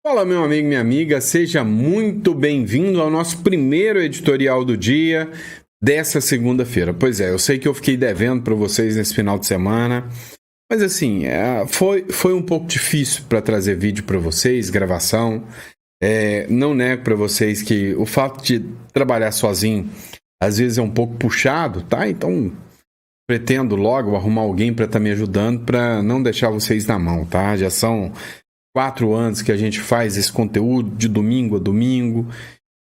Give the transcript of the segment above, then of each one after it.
Fala, meu amigo, minha amiga, seja muito bem-vindo ao nosso primeiro editorial do dia dessa segunda-feira. Pois é, eu sei que eu fiquei devendo para vocês nesse final de semana, mas assim, foi um pouco difícil para trazer vídeo para vocês, gravação. Não nego para vocês que o fato de trabalhar sozinho às vezes é um pouco puxado, tá? Então pretendo logo arrumar alguém para estar me ajudando para não deixar vocês na mão, tá? Já são 4 anos que a gente faz esse conteúdo de domingo a domingo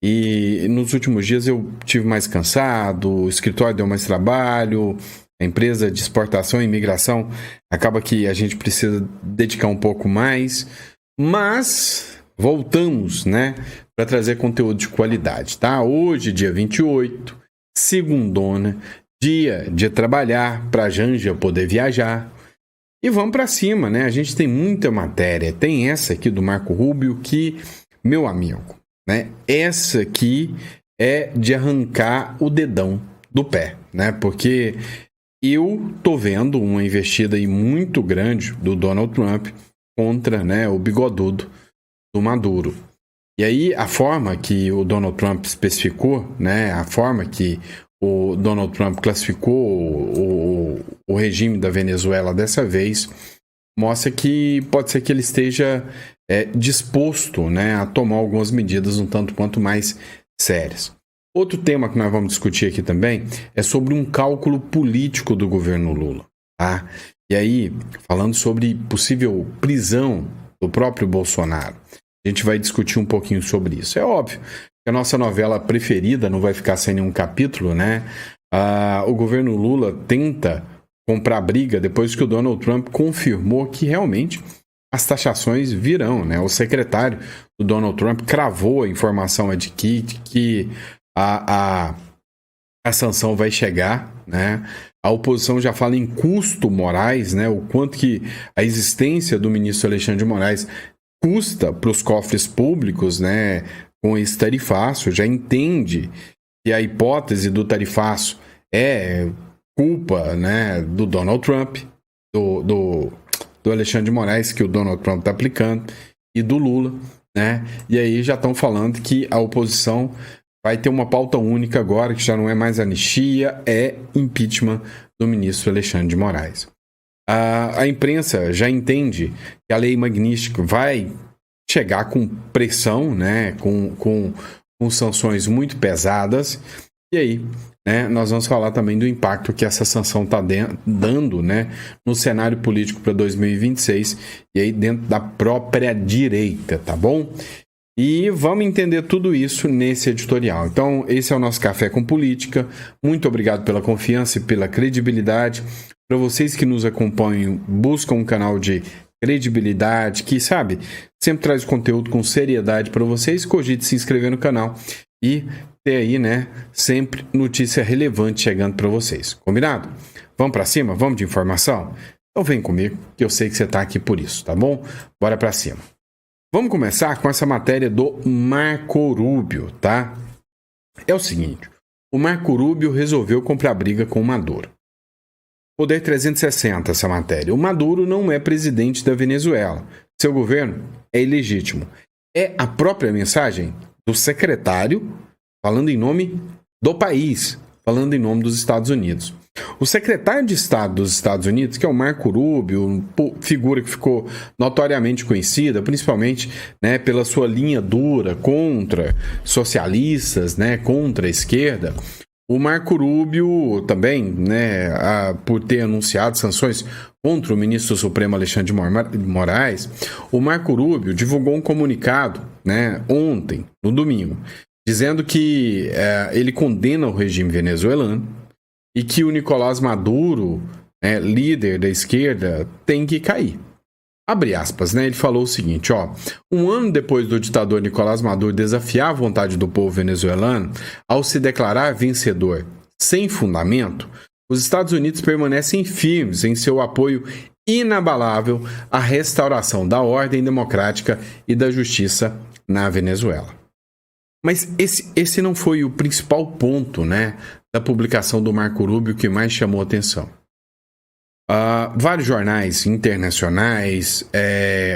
e nos últimos dias eu tive mais cansado, o escritório deu mais trabalho, a empresa de exportação e imigração acaba que a gente precisa dedicar um pouco mais, mas voltamos, né, para trazer conteúdo de qualidade, tá? Hoje, dia 28, segundona, dia de trabalhar para a Janja poder viajar. E vamos para cima, né? A gente tem muita matéria. Tem essa aqui do Marco Rubio que, meu amigo, né? Essa aqui é de arrancar o dedão do pé, né? Porque eu tô vendo uma investida aí muito grande do Donald Trump contra, né, o bigodudo do Maduro. E aí a forma que o Donald Trump especificou, né? A forma que o Donald Trump classificou o regime da Venezuela dessa vez mostra que pode ser que ele esteja disposto, né, a tomar algumas medidas um tanto quanto mais sérias. Outro tema que nós vamos discutir aqui também é sobre um cálculo político do governo Lula, tá? E aí, falando sobre possível prisão do próprio Bolsonaro, a gente vai discutir um pouquinho sobre isso. É óbvio que a nossa novela preferida não vai ficar sem nenhum capítulo, né? O governo Lula tenta comprar briga depois que o Donald Trump confirmou que realmente as taxações virão, né? O secretário do Donald Trump cravou a informação de que a sanção vai chegar, né? A oposição já fala em custo Moraes, né? O quanto que a existência do ministro Alexandre de Moraes custa para os cofres públicos, né? Com esse tarifaço, já entende que a hipótese do tarifaço é culpa, né, do Donald Trump, do Alexandre de Moraes, que o Donald Trump está aplicando, e do Lula, né? E aí já estão falando que a oposição vai ter uma pauta única agora, que já não é mais anistia, é impeachment do ministro Alexandre de Moraes. A imprensa já entende que a lei magnífica vai chegar com pressão, né, com sanções muito pesadas, e aí, né, nós vamos falar também do impacto que essa sanção está dando, né, no cenário político para 2026, e aí dentro da própria direita, tá bom? E vamos entender tudo isso nesse editorial. Então, esse é o nosso Café com Política. Muito obrigado pela confiança e pela credibilidade. Para vocês que nos acompanham, buscam um canal de credibilidade, que, sabe, sempre traz conteúdo com seriedade para vocês, cogite se inscrever no canal e ter aí, né, sempre notícia relevante chegando para vocês. Combinado? Vamos para cima? Vamos de informação? Então vem comigo, que eu sei que você está aqui por isso, tá bom? Bora para cima. Vamos começar com essa matéria do Marco Rubio, tá? É o seguinte, o Marco Rubio resolveu comprar briga com o Maduro. Poder 360, essa matéria. O Maduro não é presidente da Venezuela. Seu governo é ilegítimo. É a própria mensagem do secretário falando em nome do país, falando em nome dos Estados Unidos. O secretário de Estado dos Estados Unidos, que é o Marco Rubio, figura que ficou notoriamente conhecida, principalmente, né, pela sua linha dura contra socialistas, né, contra a esquerda. O Marco Rubio também, né, por ter anunciado sanções contra o ministro Supremo Alexandre de Moraes, o Marco Rubio divulgou um comunicado, né, ontem, no domingo, dizendo que ele condena o regime venezuelano e que o Nicolás Maduro, né, líder da esquerda, tem que cair. Abre aspas, né? Ele falou o seguinte, ó. Um ano depois do ditador Nicolás Maduro desafiar a vontade do povo venezuelano ao se declarar vencedor sem fundamento, os Estados Unidos permanecem firmes em seu apoio inabalável à restauração da ordem democrática e da justiça na Venezuela. Mas esse não foi o principal ponto, né, da publicação do Marco Rubio que mais chamou atenção. Vários jornais internacionais,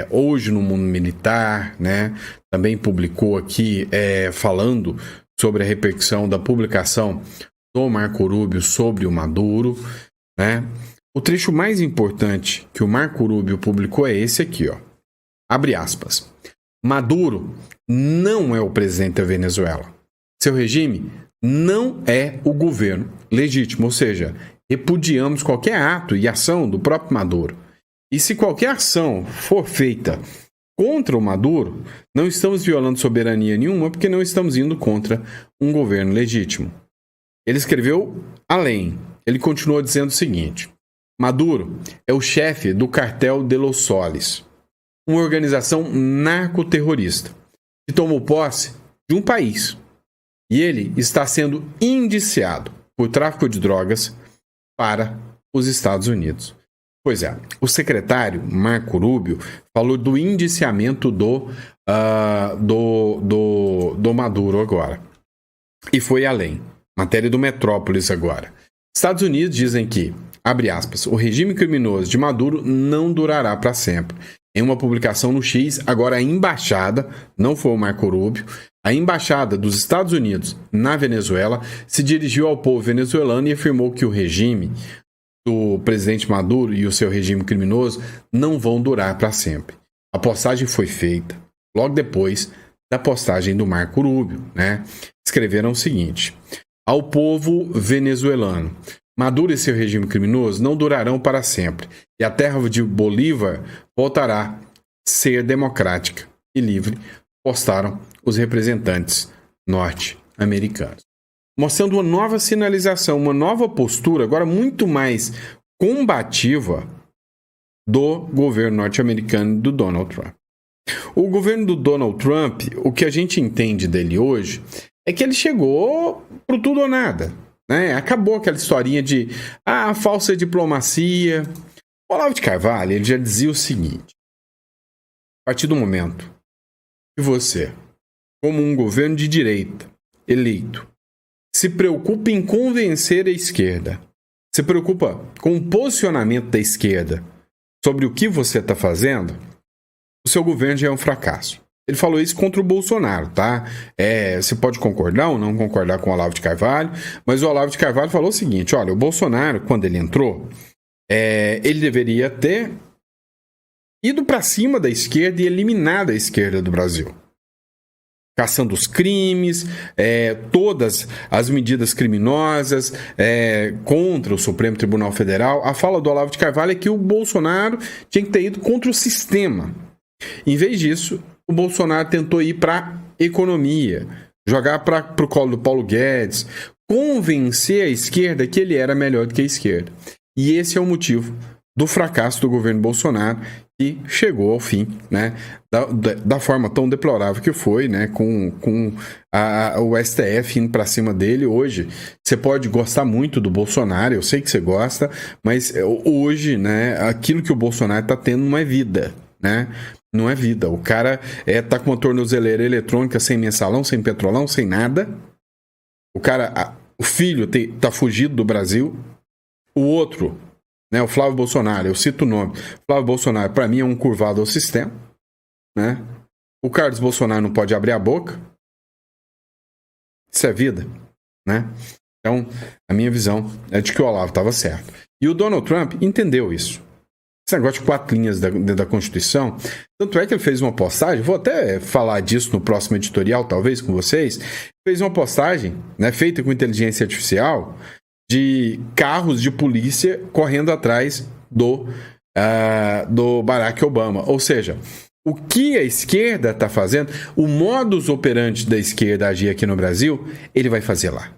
hoje no mundo militar, né, também publicou aqui falando sobre a repercussão da publicação do Marco Rubio sobre o Maduro, né? O trecho mais importante que o Marco Rubio publicou é esse aqui, ó. Abre aspas. Maduro não é o presidente da Venezuela. Seu regime não é o governo legítimo, ou seja, repudiamos qualquer ato e ação do próprio Maduro. E se qualquer ação for feita contra o Maduro, não estamos violando soberania nenhuma porque não estamos indo contra um governo legítimo. Ele escreveu além. Ele continuou dizendo o seguinte: Maduro é o chefe do cartel de Los Soles, uma organização narcoterrorista que tomou posse de um país. E ele está sendo indiciado por tráfico de drogas para os Estados Unidos. Pois é, o secretário Marco Rubio falou do indiciamento do Maduro agora. E foi além. Matéria do Metrópolis agora. Estados Unidos dizem que, abre aspas, o regime criminoso de Maduro não durará para sempre. Em uma publicação no X, agora a embaixada, não foi o Marco Rubio, a embaixada dos Estados Unidos na Venezuela se dirigiu ao povo venezuelano e afirmou que o regime do presidente Maduro e o seu regime criminoso não vão durar para sempre. A postagem foi feita logo depois da postagem do Marco Rubio, né? Escreveram o seguinte: ao povo venezuelano, Maduro e seu regime criminoso não durarão para sempre, e a terra de Bolívar voltará a ser democrática e livre, postaram os representantes norte-americanos. Mostrando uma nova sinalização, uma nova postura, agora muito mais combativa do governo norte-americano do Donald Trump. O governo do Donald Trump, o que a gente entende dele hoje, é que ele chegou pro tudo ou nada. Né? Acabou aquela historinha de falsa diplomacia. O Olavo de Carvalho, ele já dizia o seguinte: a partir do momento que você, como um governo de direita eleito, se preocupa em convencer a esquerda, se preocupa com o posicionamento da esquerda sobre o que você está fazendo, o seu governo já é um fracasso. Ele falou isso contra o Bolsonaro, tá? Você pode concordar ou não concordar com o Olavo de Carvalho, mas o Olavo de Carvalho falou o seguinte: olha, o Bolsonaro, quando ele entrou, ele deveria ter ido para cima da esquerda e eliminado a esquerda do Brasil. Caçando os crimes, todas as medidas criminosas contra o Supremo Tribunal Federal. A fala do Olavo de Carvalho é que o Bolsonaro tinha que ter ido contra o sistema. Em vez disso, o Bolsonaro tentou ir para a economia, jogar para o colo do Paulo Guedes, convencer a esquerda que ele era melhor do que a esquerda. E esse é o motivo do fracasso do governo Bolsonaro, que chegou ao fim, né, da forma tão deplorável que foi, né, com o STF indo para cima dele. Hoje, você pode gostar muito do Bolsonaro, eu sei que você gosta, mas hoje, né, aquilo que o Bolsonaro está tendo não é vida, né? Não é vida. O cara tá com uma tornozeleira eletrônica sem mensalão, sem petrolão, sem nada. O cara, o filho tá fugido do Brasil. O outro, né, o Flávio Bolsonaro, eu cito o nome. Flávio Bolsonaro, para mim, é um curvado ao sistema, né? O Carlos Bolsonaro não pode abrir a boca. Isso é vida, né? Então, a minha visão é de que o Olavo estava certo. E o Donald Trump entendeu isso. Esse negócio de 4 linhas da Constituição. Tanto é que ele fez uma postagem, vou até falar disso no próximo editorial, talvez, com vocês. Fez uma postagem, né, feita com inteligência artificial, de carros de polícia correndo atrás do Barack Obama. Ou seja, o que a esquerda está fazendo, o modus operandi da esquerda agir aqui no Brasil, ele vai fazer lá.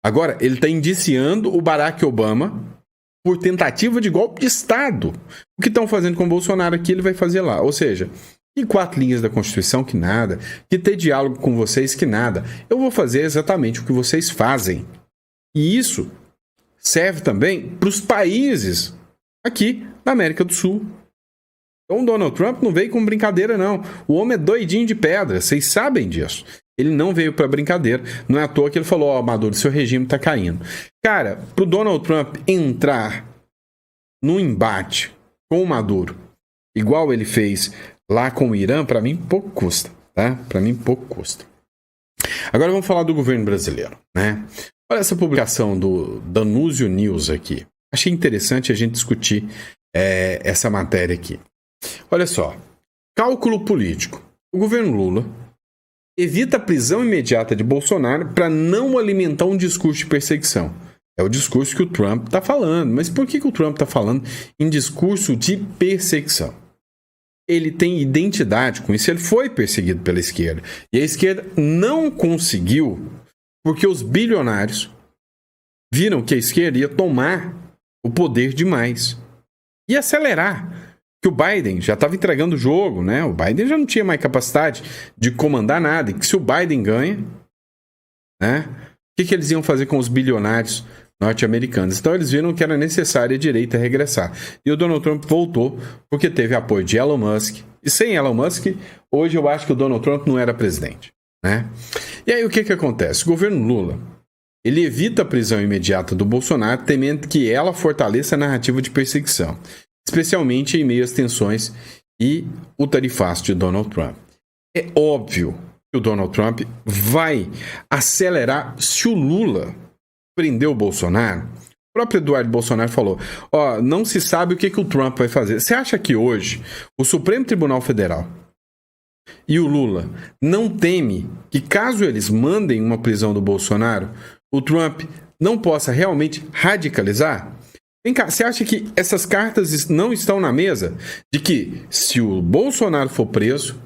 Agora, ele está indiciando o Barack Obama por tentativa de golpe de Estado. O que estão fazendo com o Bolsonaro aqui, ele vai fazer lá. Ou seja, que 4 linhas da Constituição, que nada. Que ter diálogo com vocês, que nada. Eu vou fazer exatamente o que vocês fazem. E isso serve também para os países aqui da América do Sul. Então o Donald Trump não veio com brincadeira, não. O homem é doidinho de pedra, vocês sabem disso. Ele não veio para brincadeira. Não é à toa que ele falou: Maduro, seu regime está caindo. Cara, pro Donald Trump entrar no embate com o Maduro, igual ele fez lá com o Irã, para mim pouco custa, tá? Para mim pouco custa. Agora vamos falar do governo brasileiro, né? Olha essa publicação do Danúzio News aqui. Achei interessante a gente discutir essa matéria aqui. Olha só, cálculo político. O governo Lula evita a prisão imediata de Bolsonaro para não alimentar um discurso de perseguição. É o discurso que o Trump está falando. Mas por que o Trump está falando em discurso de perseguição? Ele tem identidade com isso, ele foi perseguido pela esquerda. E a esquerda não conseguiu, porque os bilionários viram que a esquerda ia tomar o poder demais. E acelerar. Que o Biden já estava entregando o jogo, né? O Biden já não tinha mais capacidade de comandar nada. E que se o Biden ganha, né? O que eles iam fazer com os bilionários norte-americanos? Então eles viram que era necessária a direita regressar. E o Donald Trump voltou porque teve apoio de Elon Musk. E sem Elon Musk, hoje eu acho que o Donald Trump não era presidente, né? E aí o que acontece? O governo Lula, ele evita a prisão imediata do Bolsonaro, temendo que ela fortaleça a narrativa de perseguição, especialmente em meio às tensões e o tarifaço de Donald Trump. É óbvio que o Donald Trump vai acelerar se o Lula prender o Bolsonaro. O próprio Eduardo Bolsonaro falou, não se sabe o que o Trump vai fazer. Você acha que hoje o Supremo Tribunal Federal e o Lula não teme que caso eles mandem uma prisão do Bolsonaro, o Trump não possa realmente radicalizar? Vem cá, você acha que essas cartas não estão na mesa? De que, se o Bolsonaro for preso,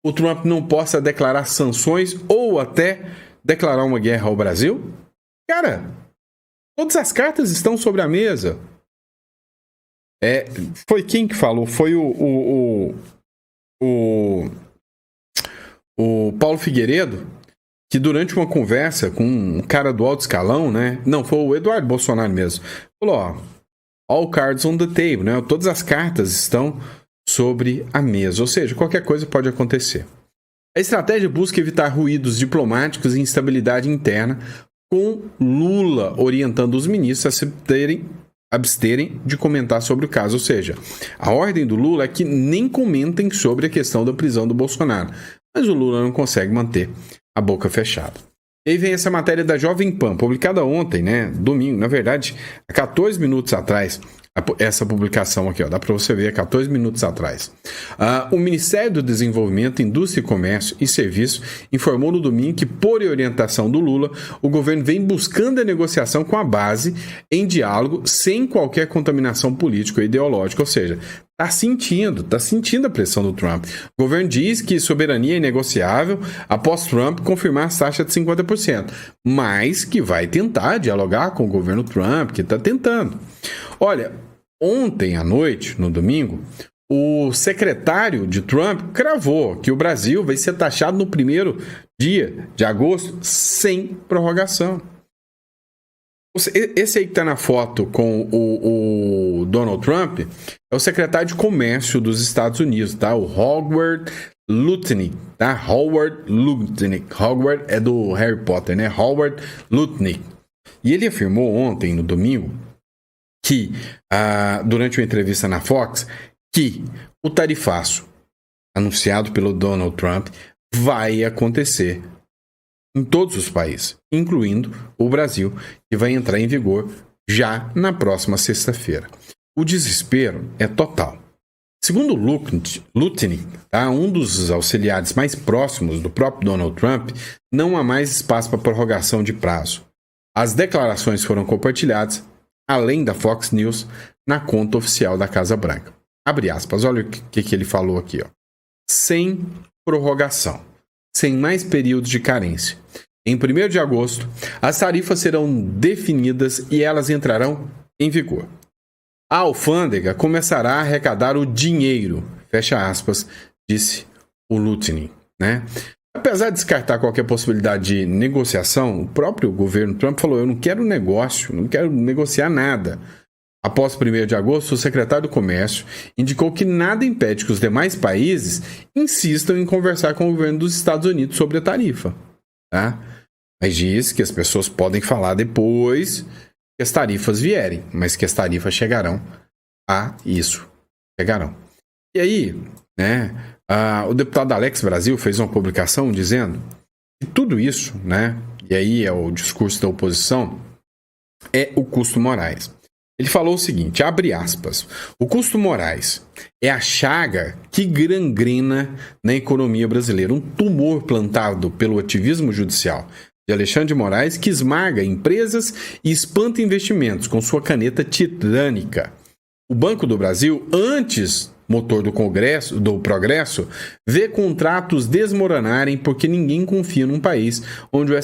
o Trump não possa declarar sanções ou até declarar uma guerra ao Brasil? Cara, todas as cartas estão sobre a mesa. Foi quem que falou? Foi o Paulo Figueiredo, que durante uma conversa com um cara do alto escalão, né? Não, foi o Eduardo Bolsonaro mesmo. Falou, all cards on the table, né? Todas as cartas estão sobre a mesa, ou seja, qualquer coisa pode acontecer. A estratégia busca evitar ruídos diplomáticos e instabilidade interna, com Lula orientando os ministros a absterem de comentar sobre o caso. Ou seja, a ordem do Lula é que nem comentem sobre a questão da prisão do Bolsonaro. Mas o Lula não consegue manter a boca fechada. E aí vem essa matéria da Jovem Pan, publicada ontem, né? Domingo, na verdade, há 14 minutos atrás, essa publicação aqui, dá para você ver há 14 minutos atrás. O Ministério do Desenvolvimento, Indústria, Comércio e Serviços informou no domingo que, por orientação do Lula, o governo vem buscando a negociação com a base em diálogo sem qualquer contaminação política ou ideológica, ou seja, está sentindo a pressão do Trump. O governo diz que soberania é inegociável após Trump confirmar a taxa de 50%, mas que vai tentar dialogar com o governo Trump, que está tentando. Olha, ontem à noite, no domingo, o secretário de Trump cravou que o Brasil vai ser taxado no primeiro dia de agosto sem prorrogação. Esse aí que está na foto com o Donald Trump é o secretário de Comércio dos Estados Unidos, tá? O Howard Lutnick, tá? Howard Lutnick. Howard é do Harry Potter, né? Howard Lutnick. E ele afirmou ontem, no domingo, que, durante uma entrevista na Fox, que o tarifaço anunciado pelo Donald Trump vai acontecer em todos os países, incluindo o Brasil, que vai entrar em vigor já na próxima sexta-feira. O desespero é total. Segundo Lutnick, tá, um dos auxiliares mais próximos do próprio Donald Trump, não há mais espaço para prorrogação de prazo. As declarações foram compartilhadas, além da Fox News, na conta oficial da Casa Branca. Abre aspas, olha o que ele falou aqui. Sem prorrogação, sem mais períodos de carência. Em 1º de agosto, as tarifas serão definidas e elas entrarão em vigor. A alfândega começará a arrecadar o dinheiro, fecha aspas, disse o Lutnick, né? Apesar de descartar qualquer possibilidade de negociação, o próprio governo Trump falou, eu não quero negócio, não quero negociar nada. Após 1º de agosto, o secretário do Comércio indicou que nada impede que os demais países insistam em conversar com o governo dos Estados Unidos sobre a tarifa, tá? Mas diz que as pessoas podem falar depois que as tarifas vierem, mas que as tarifas chegarão a isso chegarão. E aí, né, o deputado Alex Brasil fez uma publicação dizendo que tudo isso, né, e aí é o discurso da oposição, é o custo Moraes. Ele falou o seguinte, abre aspas, o custo Moraes é a chaga que gangrena na economia brasileira, um tumor plantado pelo ativismo judicial de Alexandre de Moraes que esmaga empresas e espanta investimentos com sua caneta tirânica. O Banco do Brasil, antes motor do progresso, vê contratos desmoronarem porque ninguém confia num país onde o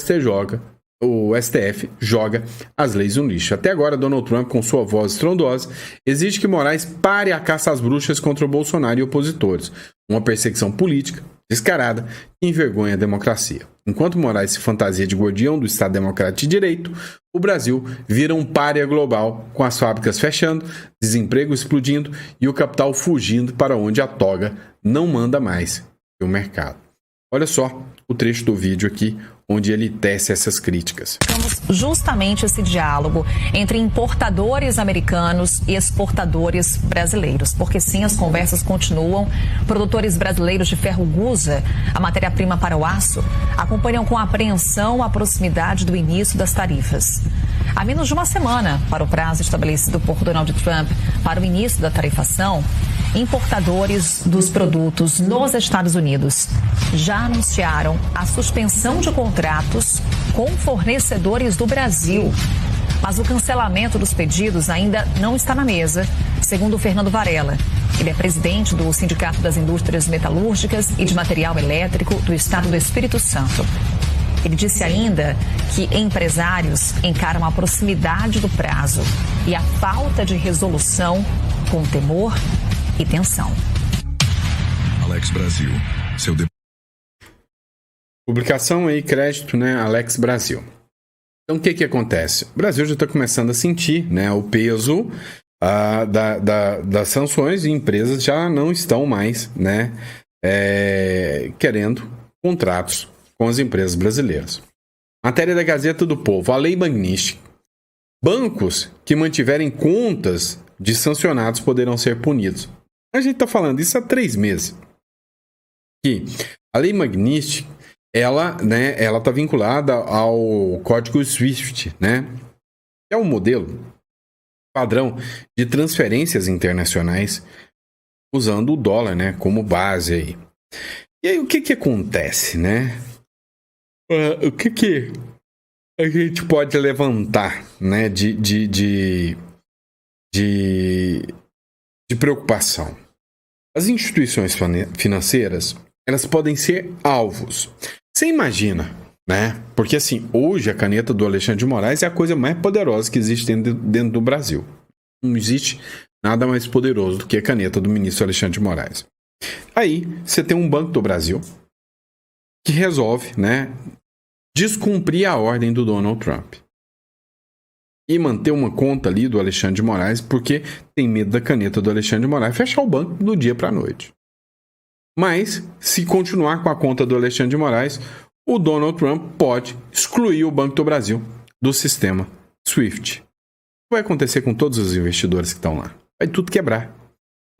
STF joga as leis no lixo. Até agora, Donald Trump, com sua voz estrondosa, exige que Moraes pare a caça às bruxas contra o Bolsonaro e opositores. Uma perseguição política descarada que envergonha a democracia. Enquanto Moraes se fantasia de guardião do Estado Democrático de Direito, o Brasil vira um pária global, com as fábricas fechando, desemprego explodindo e o capital fugindo para onde a toga não manda mais que o mercado. Olha só o trecho do vídeo aqui, onde ele tece essas críticas. Justamente esse diálogo entre importadores americanos e exportadores brasileiros, porque sim, as conversas continuam. Produtores brasileiros de ferro gusa, a matéria-prima para o aço, acompanham com apreensão a proximidade do início das tarifas. Há menos de uma semana para o prazo estabelecido por Donald Trump para o início da tarifação, importadores dos produtos nos Estados Unidos já anunciaram a suspensão de contratos com fornecedores do Brasil. Mas o cancelamento dos pedidos ainda não está na mesa, segundo Fernando Varela. Ele é presidente do Sindicato das Indústrias Metalúrgicas e de Material Elétrico do Estado do Espírito Santo. Ele disse ainda que empresários encaram a proximidade do prazo e a falta de resolução com temor e tensão. Alex Brasil, seu Publicação aí, crédito, né, Alex Brasil. Então, o que acontece? O Brasil já está começando a sentir, né, o peso das sanções e empresas já não estão mais, né, querendo contratos com as empresas brasileiras. Matéria da Gazeta do Povo, a Lei Magnitsky. Bancos que mantiverem contas de sancionados poderão ser punidos. A gente está falando isso há 3 meses. Que a Lei Magnitsky, ela está vinculada ao código SWIFT, né? Que é um modelo padrão de transferências internacionais usando o dólar, né, como base aí. E aí o que acontece, né? O que a gente pode levantar, né, de preocupação? As instituições financeiras, elas podem ser alvos. Você imagina, né? Porque assim, hoje a caneta do Alexandre de Moraes é a coisa mais poderosa que existe dentro do Brasil. Não existe nada mais poderoso do que a caneta do ministro Alexandre de Moraes. Aí, você tem um Banco do Brasil que resolve, né, descumprir a ordem do Donald Trump e manter uma conta ali do Alexandre de Moraes porque tem medo da caneta do Alexandre de Moraes fechar o banco do dia para a noite. Mas, se continuar com a conta do Alexandre de Moraes, o Donald Trump pode excluir o Banco do Brasil do sistema SWIFT. O que vai acontecer com todos os investidores que estão lá? Vai tudo quebrar.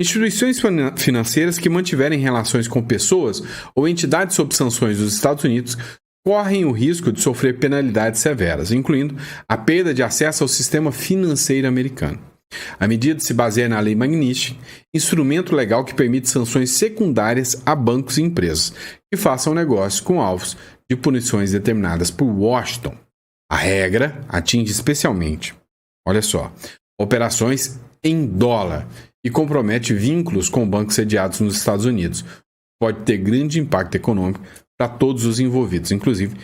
Instituições financeiras que mantiverem relações com pessoas ou entidades sob sanções dos Estados Unidos correm o risco de sofrer penalidades severas, incluindo a perda de acesso ao sistema financeiro americano. A medida se baseia na Lei Magnitsky, instrumento legal que permite sanções secundárias a bancos e empresas que façam negócio com alvos de punições determinadas por Washington. A regra atinge especialmente, olha só, operações em dólar e compromete vínculos com bancos sediados nos Estados Unidos. Pode ter grande impacto econômico para todos os envolvidos, inclusive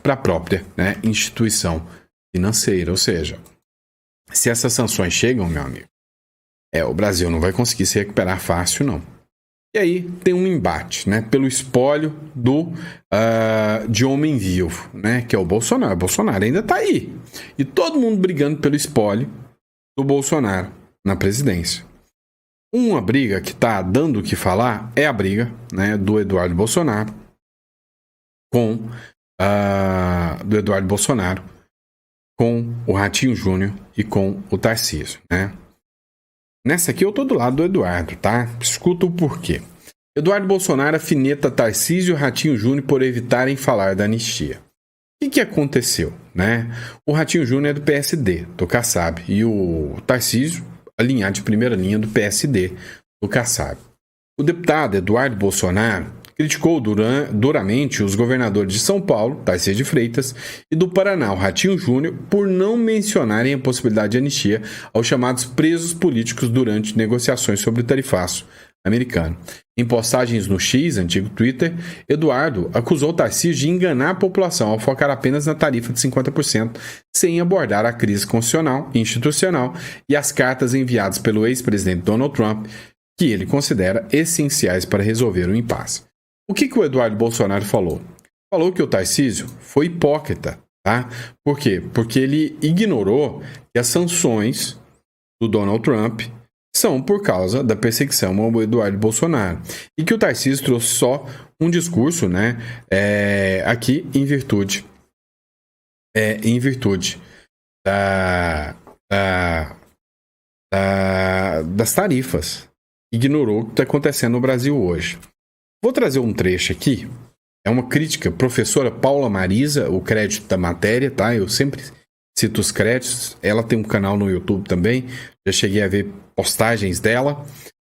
para a própria, né, instituição financeira. Ou seja, se essas sanções chegam, meu amigo, o Brasil não vai conseguir se recuperar fácil, não. E aí tem um embate, né, pelo espólio de homem vivo, né, que é o Bolsonaro. O Bolsonaro ainda está aí. E todo mundo brigando pelo espólio do Bolsonaro na presidência. Uma briga que está dando o que falar é a briga, né, do Eduardo Bolsonaro com o Ratinho Júnior e com o Tarcísio, né? Nessa aqui eu tô do lado do Eduardo, tá? Escuta o porquê. Eduardo Bolsonaro afineta Tarcísio e Ratinho Júnior por evitarem falar da anistia. O que aconteceu, né? O Ratinho Júnior é do PSD, do Kassab, e o Tarcísio, alinhado de primeira linha do PSD, do Kassab. O deputado Eduardo Bolsonaro criticou duramente os governadores de São Paulo, Tarcísio de Freitas, e do Paraná, o Ratinho Júnior, por não mencionarem a possibilidade de anistia aos chamados presos políticos durante negociações sobre o tarifaço americano. Em postagens no X, antigo Twitter, Eduardo acusou Tarcísio de enganar a população ao focar apenas na tarifa de 50%, sem abordar a crise constitucional e institucional e as cartas enviadas pelo ex-presidente Donald Trump, que ele considera essenciais para resolver o impasse. O que o Eduardo Bolsonaro falou? Falou que o Tarcísio foi hipócrita, tá? Por quê? Porque ele ignorou que as sanções do Donald Trump são por causa da perseguição ao Eduardo Bolsonaro. E que o Tarcísio trouxe só um discurso, né? Aqui em virtude das tarifas. Ignorou o que está acontecendo no Brasil hoje. Vou trazer um trecho aqui. É uma crítica, professora Paula Marisa, o crédito da matéria, tá? Eu sempre cito os créditos. Ela tem um canal no YouTube também. Já cheguei a ver postagens dela.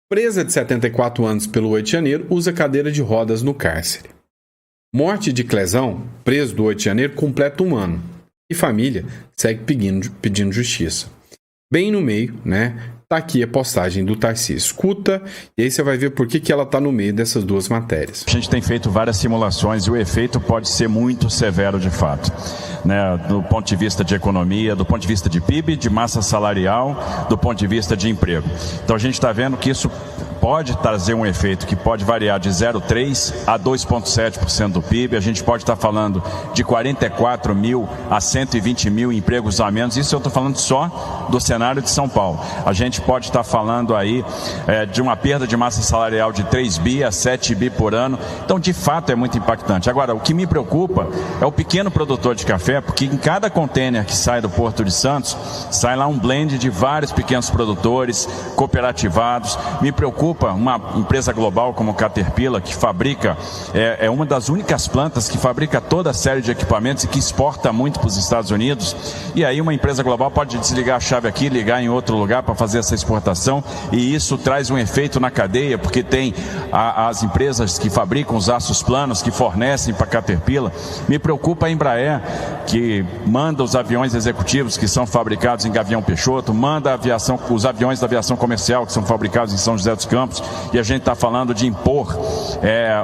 Presa de 74 anos pelo 8 de janeiro, usa cadeira de rodas no cárcere. Morte de Clezão, preso do 8 de janeiro, completa um ano. E família segue pedindo justiça. Bem no meio, né? Tá aqui a postagem do Tarcísio. Escuta, e aí você vai ver por que ela tá no meio dessas duas matérias. A gente tem feito várias simulações e o efeito pode ser muito severo de fato, né? Do ponto de vista de economia, do ponto de vista de PIB, de massa salarial, do ponto de vista de emprego. Então a gente está vendo que isso pode trazer um efeito que pode variar de 0,3% a 2,7% do PIB. A gente pode estar falando de 44 mil a 120 mil empregos a menos. Isso eu estou falando só do cenário de São Paulo. A gente pode estar falando aí de uma perda de massa salarial de 3 bi a 7 bi por ano. Então, de fato, é muito impactante. Agora, o que me preocupa é o pequeno produtor de café, porque em cada contêiner que sai do Porto de Santos, sai lá um blend de vários pequenos produtores, cooperativados. Me preocupa uma empresa global como Caterpillar, que fabrica, é uma das únicas plantas que fabrica toda a série de equipamentos e que exporta muito para os Estados Unidos. E aí uma empresa global pode desligar a chave aqui, ligar em outro lugar para fazer essa exportação, e isso traz um efeito na cadeia, porque tem as empresas que fabricam os aços planos, que fornecem para Caterpillar. Me preocupa a Embraer, que manda os aviões executivos que são fabricados em Gavião Peixoto, manda os aviões da aviação comercial que são fabricados em São José dos Campos, e a gente está falando de impor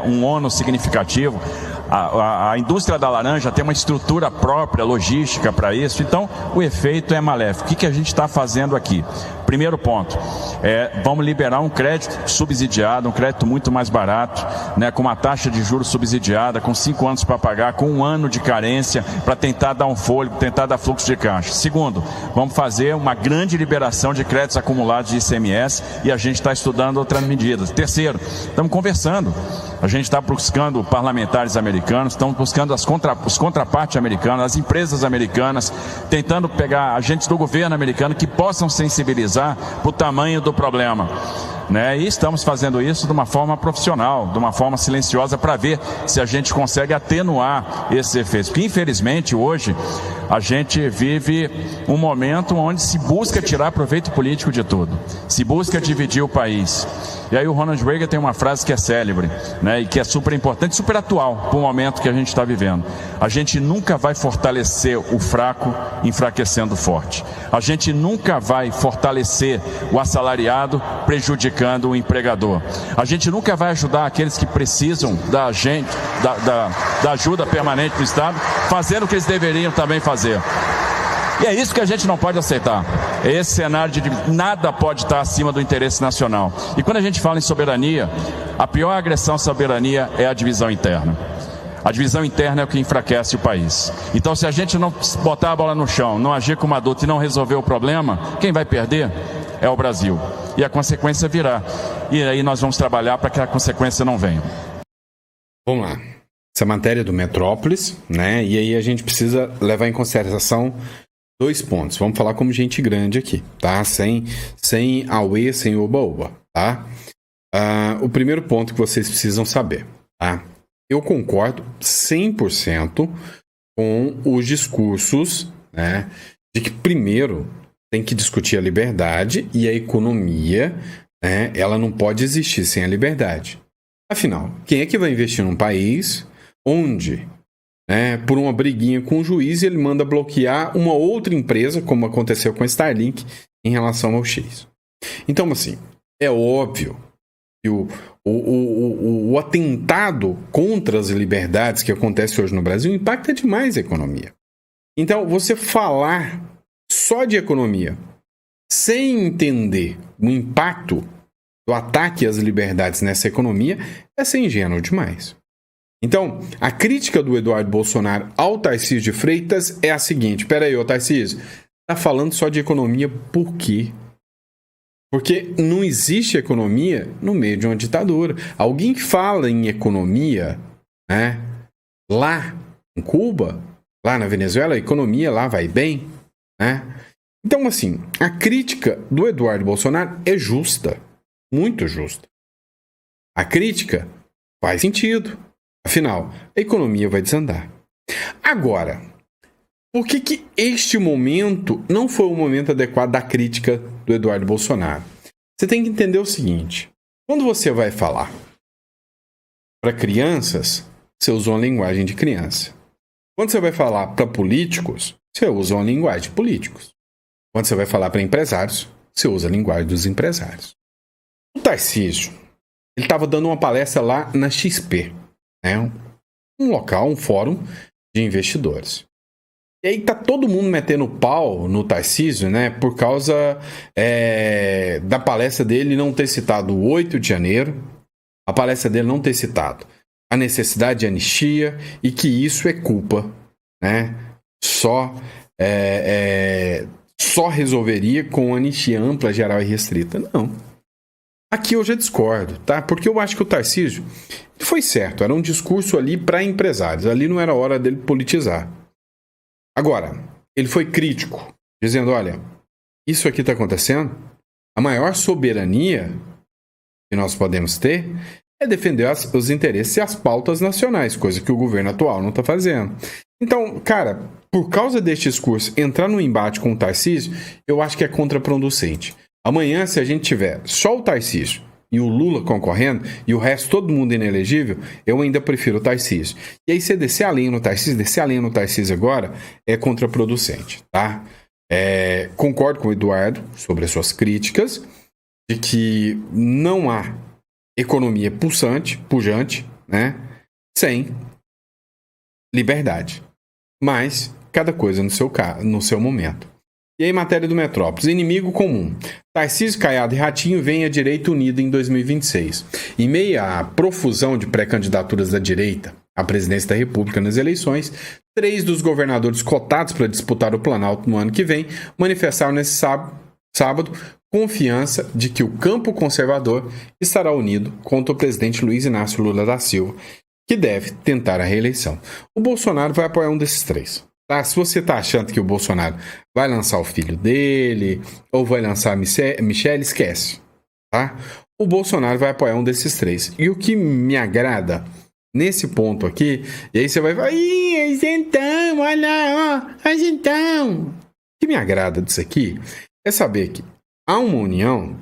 um ônus significativo. A indústria da laranja tem uma estrutura própria, logística para isso, então o efeito é maléfico. O que a gente está fazendo aqui? Primeiro ponto, vamos liberar um crédito subsidiado, um crédito muito mais barato, né, com uma taxa de juros subsidiada, com 5 anos para pagar, com 1 ano de carência, para tentar dar um fôlego, tentar dar fluxo de caixa. Segundo, vamos fazer uma grande liberação de créditos acumulados de ICMS, e a gente está estudando outras medidas. Terceiro, estamos conversando. A gente está buscando parlamentares americanos, estamos buscando os contrapartes americanos, as empresas americanas, tentando pegar agentes do governo americano que possam sensibilizar para o tamanho do problema. E estamos fazendo isso de uma forma profissional, de uma forma silenciosa, para ver se a gente consegue atenuar esses efeitos. Porque, infelizmente, hoje, a gente vive um momento onde se busca tirar proveito político de tudo, se busca dividir o país. E aí o Ronald Reagan tem uma frase que é célebre, e que é super importante, super atual para o momento que a gente está vivendo. A gente nunca vai fortalecer o fraco enfraquecendo o forte. A gente nunca vai fortalecer o assalariado prejudicando o empregador. A gente nunca vai ajudar aqueles que precisam da ajuda permanente do Estado, fazendo o que eles deveriam também fazer. E é isso que a gente não pode aceitar. Esse cenário de nada pode estar acima do interesse nacional. E quando a gente fala em soberania, a pior agressão à soberania é a divisão interna. A divisão interna é o que enfraquece o país. Então, se a gente não botar a bola no chão, não agir como adulto e não resolver o problema, quem vai perder é o Brasil. E a consequência virá. E aí nós vamos trabalhar para que a consequência não venha. Vamos lá. Essa matéria é do Metrópolis, E aí a gente precisa levar em consideração 2 pontos. Vamos falar como gente grande aqui, tá? Sem auê, sem oba-oba, tá? O primeiro ponto que vocês precisam saber, tá? Eu concordo 100% com os discursos, né, de que primeiro tem que discutir a liberdade e a economia, né, ela não pode existir sem a liberdade. Afinal, quem é que vai investir num país onde, né, por uma briguinha com o juiz, ele manda bloquear uma outra empresa, como aconteceu com a Starlink, em relação ao X? Então, assim, é óbvio que o atentado contra as liberdades que acontece hoje no Brasil impacta demais a economia. Então, você falar só de economia sem entender o impacto do ataque às liberdades nessa economia é ser ingênuo demais. Então, a crítica do Eduardo Bolsonaro ao Tarcísio de Freitas é a seguinte: peraí, ô Tarcísio, tá falando só de economia por quê? Porque não existe economia no meio de uma ditadura. Alguém que fala em economia, né, lá em Cuba, lá na Venezuela, a economia lá vai bem, né? Então, assim, a crítica do Eduardo Bolsonaro é justa, muito justa. A crítica faz sentido. Afinal, a economia vai desandar. Agora, por que este momento não foi o momento adequado da crítica do Eduardo Bolsonaro? Você tem que entender o seguinte: quando você vai falar para crianças, você usa uma linguagem de criança. Quando você vai falar para políticos, você usa uma linguagem de políticos. Quando você vai falar para empresários, você usa a linguagem dos empresários. O Tarcísio, ele estava dando uma palestra lá na XP, né? Um local, um fórum de investidores. E aí tá todo mundo metendo pau no Tarcísio, né? Por causa da palestra dele não ter citado o 8 de janeiro, a palestra dele não ter citado a necessidade de anistia e que isso é culpa, né? Só resolveria com anistia ampla, geral e restrita. Não. Aqui eu já discordo, tá? Porque eu acho que o Tarcísio foi certo, era um discurso ali para empresários, ali não era hora dele politizar. Agora, ele foi crítico, dizendo: olha, isso aqui está acontecendo, a maior soberania que nós podemos ter é defender os interesses e as pautas nacionais, coisa que o governo atual não está fazendo. Então, cara, por causa deste discurso, entrar no embate com o Tarcísio, eu acho que é contraproducente. Amanhã, se a gente tiver só o Tarcísio e o Lula concorrendo, e o resto todo mundo inelegível, eu ainda prefiro o Tarcísio. E aí você descer a linha no Tarcísio agora, é contraproducente, tá? Concordo com o Eduardo sobre as suas críticas, de que não há economia pujante, né, sem liberdade. Mas cada coisa no seu momento. E aí, matéria do Metrópolis: inimigo comum. Tarcísio, Caiado e Ratinho vêm à direita unida em 2026. Em meio à profusão de pré-candidaturas da direita à presidência da República nas eleições, 3 dos governadores cotados para disputar o Planalto no ano que vem manifestaram nesse sábado confiança de que o campo conservador estará unido contra o presidente Luiz Inácio Lula da Silva, que deve tentar a reeleição. O Bolsonaro vai apoiar um desses 3. Tá? Se você está achando que o Bolsonaro vai lançar o filho dele ou vai lançar a Michelle, esquece. Tá? O Bolsonaro vai apoiar um desses 3. E o que me agrada nesse ponto aqui, e aí você vai falar: ih, isentão, olha lá, ó, isentão. O que me agrada disso aqui é saber que há uma união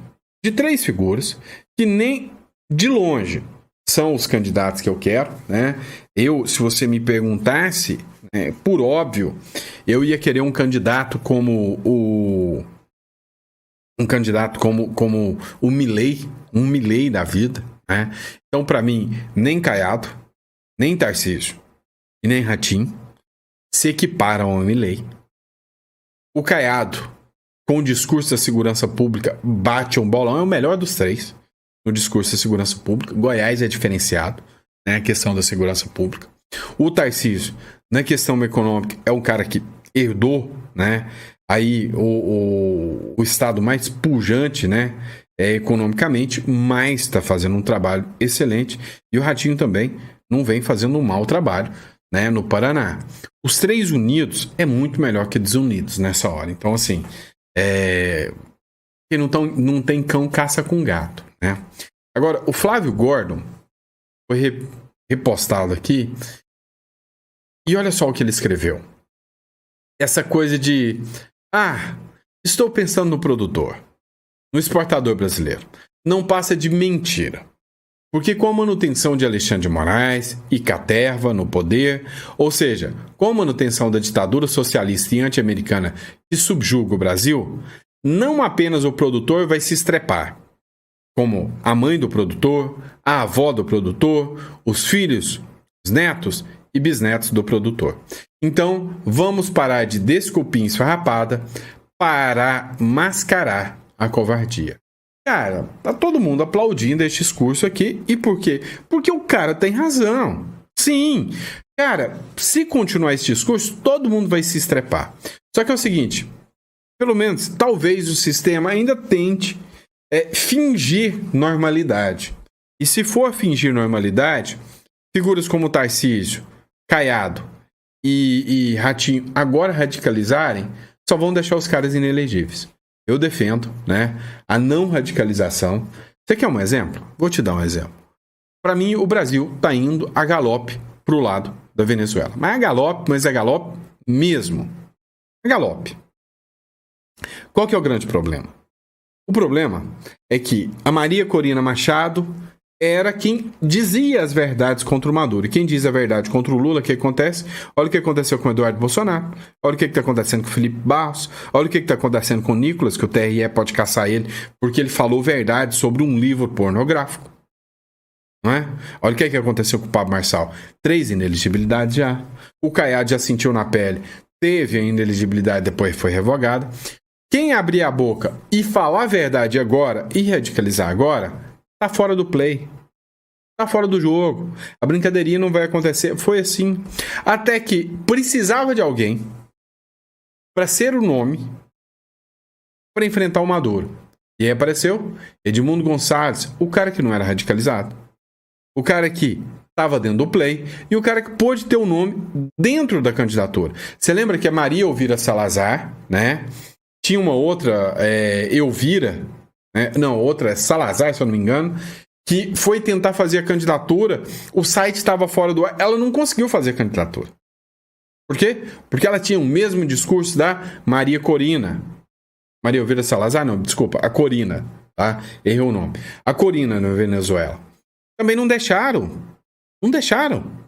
de 3 figuras que nem de longe são os candidatos que eu quero, né? Se você me perguntasse, por óbvio, eu ia querer um candidato como o Milei, um Milei da vida, né? Então, para mim, nem Caiado, nem Tarcísio e nem Ratinho se equiparam ao Milei. O Caiado, com o discurso da segurança pública, bate um bolão, é o melhor dos 3 no discurso da segurança pública. Goiás é diferenciado, né, a questão da segurança pública. O Tarcísio, na questão econômica, é um cara que herdou, né, aí o estado mais pujante, né, economicamente, mas está fazendo um trabalho excelente. E o Ratinho também não vem fazendo um mau trabalho, né, no Paraná. Os 3 unidos é muito melhor que desunidos nessa hora. Então, assim, quem não tem cão caça com gato, né? Agora, o Flávio Gordon foi repostado aqui e olha só o que ele escreveu. Essa coisa de, estou pensando no produtor, no exportador brasileiro. Não passa de mentira. Porque com a manutenção de Alexandre de Moraes e Caterva no poder, ou seja, com a manutenção da ditadura socialista e anti-americana que subjuga o Brasil, não apenas o produtor vai se estrepar, como a mãe do produtor, a avó do produtor, os filhos, os netos e bisnetos do produtor. Então, vamos parar de desculpinha esfarrapada para mascarar a covardia. Cara, tá todo mundo aplaudindo este discurso aqui. E por quê? Porque o cara tem razão. Sim. Cara, se continuar esse discurso, todo mundo vai se estrepar. Só que é o seguinte, pelo menos, talvez o sistema ainda tente fingir normalidade. E se for fingir normalidade, figuras como Tarcísio, Caiado e Ratinho agora radicalizarem, só vão deixar os caras inelegíveis. Eu defendo, né, a não radicalização. Você quer um exemplo? Vou te dar um exemplo. Para mim, o Brasil está indo a galope para o lado da Venezuela. Mas é galope mesmo. É galope. Qual que é o grande problema? O problema é que a Maria Corina Machado era quem dizia as verdades contra o Maduro. E quem diz a verdade contra o Lula, o que acontece? Olha o que aconteceu com o Eduardo Bolsonaro. Olha o que está acontecendo com o Felipe Barros. Olha o que está acontecendo com o Nicolas, que o TRE pode caçar ele, porque ele falou verdade sobre um livro pornográfico. Não é? Olha o que aconteceu com o Pablo Marçal. 3 ineligibilidades já. O Caiado já sentiu na pele. Teve a ineligibilidade, depois foi revogada. Quem abrir a boca e falar a verdade agora e radicalizar agora, tá fora do play. Tá fora do jogo. A brincadeirinha não vai acontecer. Foi assim. Até que precisava de alguém para ser o nome para enfrentar o Maduro. E aí apareceu Edmundo Gonçalves, o cara que não era radicalizado. O cara que estava dentro do play e o cara que pôde ter o nome dentro da candidatura. Você lembra que a Maria Elvira Salazar, né? Tinha uma outra, Elvira, né? Não, outra Salazar, se eu não me engano, que foi tentar fazer a candidatura, o site estava fora do ar, ela não conseguiu fazer a candidatura. Por quê? Porque ela tinha o mesmo discurso da Maria Corina. Maria Elvira Salazar, não, desculpa, a Corina, tá? Errei o nome. A Corina na Venezuela. Também não deixaram. Não deixaram.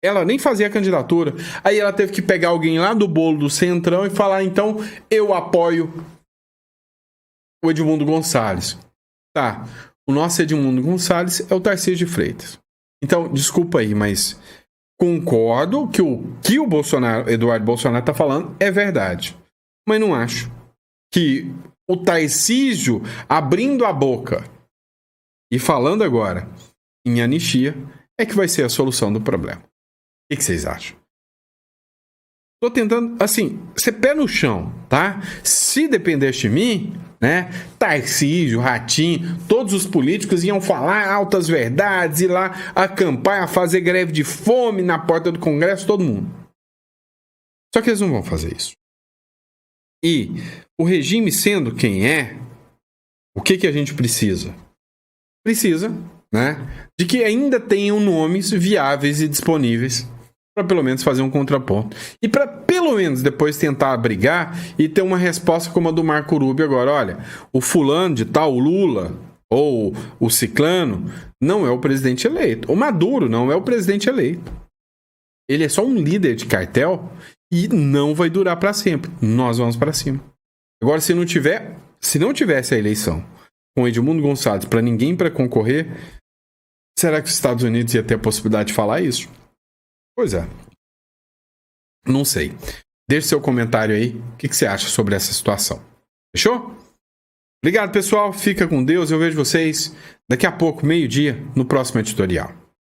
Ela nem fazia a candidatura. Aí ela teve que pegar alguém lá do bolo do Centrão e falar, então, eu apoio o Edmundo Gonçalves. Tá. O nosso Edmundo Gonçalves é o Tarcísio de Freitas. Então, desculpa aí, mas concordo que o Eduardo Bolsonaro está falando é verdade. Mas não acho que o Tarcísio abrindo a boca e falando agora em anistia é que vai ser a solução do problema. O que vocês acham? Tô tentando, assim, ser pé no chão, tá? Se dependesse de mim, né? Tarcísio, Ratinho, todos os políticos iam falar altas verdades, ir lá acampar, fazer greve de fome na porta do Congresso, todo mundo. Só que eles não vão fazer isso. E o regime sendo quem é, o que a gente precisa? Precisa, né, de que ainda tenham nomes viáveis e disponíveis para pelo menos fazer um contraponto. E para pelo menos depois tentar brigar e ter uma resposta como a do Marco Rubio agora. Olha, o fulano de tal, o Lula ou o ciclano não é o presidente eleito. O Maduro não é o presidente eleito. Ele é só um líder de cartel e não vai durar para sempre. Nós vamos para cima. Agora, se não tivesse a eleição com Edmundo Gonçalves para ninguém para concorrer, será que os Estados Unidos ia ter a possibilidade de falar isso? Pois é. Não sei. Deixe seu comentário aí. O que você acha sobre essa situação? Fechou? Obrigado, pessoal. Fica com Deus. Eu vejo vocês daqui a pouco, meio-dia, no próximo editorial.